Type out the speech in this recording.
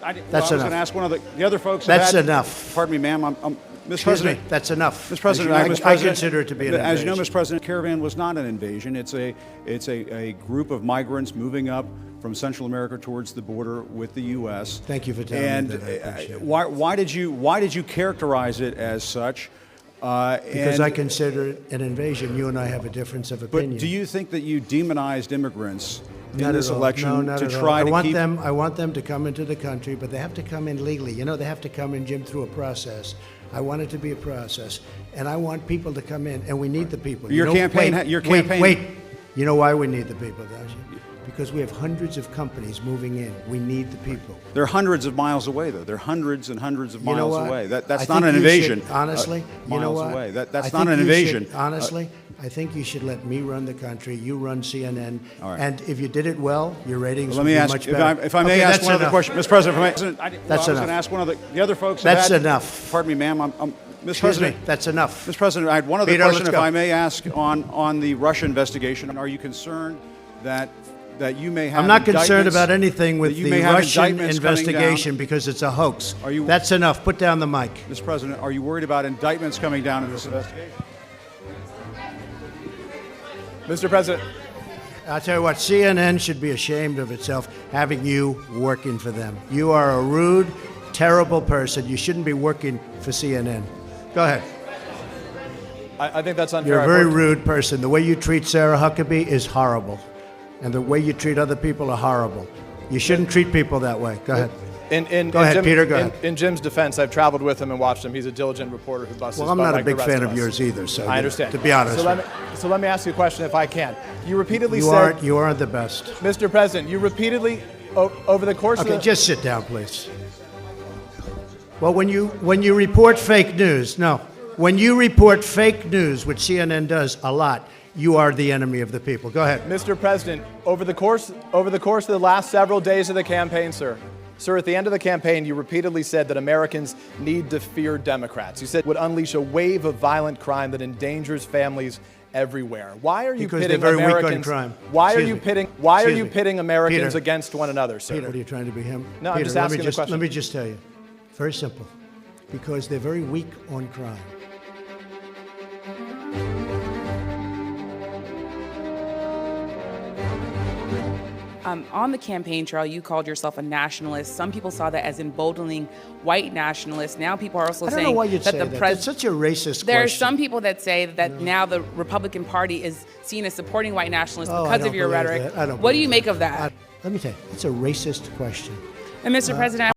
That's I was enough. going to ask one of the other folks. That's enough. Pardon me, ma'am. Mr. Excuse President. me, that's enough. Mr. President, I consider it to be an As you know, invasion. Mr. President, caravan was not an invasion. It's a group of migrants moving up from Central America towards the border with the U.S. Thank you for telling me that. I appreciate it. Why did you characterize it as such? Because I consider it an invasion. You and I have a difference of opinion. But do you think that you demonized immigrants in Not this at all. election No, not to at all. try I to want keep them. I want them to come into the country, but they have to come in legally. You know, they have to come in, Jim, through a process. I want it to be a process, and I want people to come in, and we need the people. Your campaign. Wait. You know why we need the people, don't you? Because we have hundreds of companies moving in. We need the people. They're hundreds of miles away, though. They're hundreds and hundreds of miles away. That's I not think an you invasion. should, honestly, you know miles what? away. That's I not think an you invasion. should, honestly, I think you should let me run the country. You run CNN. All right. And if you did it well, your ratings Let would me be ask, much better. if I may Okay, ask that's one other enough. question, Mr. President. I was That's going enough. to ask one of the other folks. That's had, enough. Pardon me, ma'am. Mr. Excuse President. me, that's enough. Mr. President, I had one other Peter, question, let's if go. I may ask, on the Russia investigation. Are you concerned that you may have? I'm not concerned indictments- about anything with that you the may have Russian indictments coming down? investigation because it's a hoax. Are you- That's enough. Put down the mic. Mr. President, are you worried about indictments coming down in this investigation? Mr. President. I'll tell you what, CNN should be ashamed of itself having you working for them. You are a rude, terrible person. You shouldn't be working for CNN. Go ahead. I think that's unfair. You're a very rude person. The way you treat Sarah Huckabee is horrible. And the way you treat other people are horrible. You shouldn't treat people that way. Go ahead. Go ahead, Peter, go ahead. In Jim's defense, I've traveled with him and watched him. He's a diligent reporter who busts his Well, I'm butt not a like the big rest fan of of us. yours either, so I understand. to be honest. So let me ask you a question if I can. You repeatedly You said, aren't the best. Mr. President, you repeatedly, over the course Okay, of the... just sit down, please. Well, when you report fake news, when you report fake news, which CNN does a lot, you are the enemy of the people. Go ahead. Mr. President, over the course of the last several days of the campaign, sir, at the end of the campaign, you repeatedly said that Americans need to fear Democrats. You said it would unleash a wave of violent crime that endangers families everywhere. Why are you Because pitting they're very weak on Americans? crime. Why are Excuse you me. pitting? Excuse me. Pitting Americans Peter. against one another, sir? Peter, what are you trying to be him? No, I'm Peter, just let asking me the question. Let me just tell you. Very simple. Because they're very weak on crime. On the campaign trail, you called yourself a nationalist. Some people saw that as emboldening white nationalists. Now people are also I don't saying know why you'd that say the that. president. That's such a racist There are question. some people that say that now the Republican Party is seen as supporting white nationalists Oh, I because don't of your believe rhetoric. that. I don't What do believe you make of that? Let me tell you, it's a racist question. And Mr. President,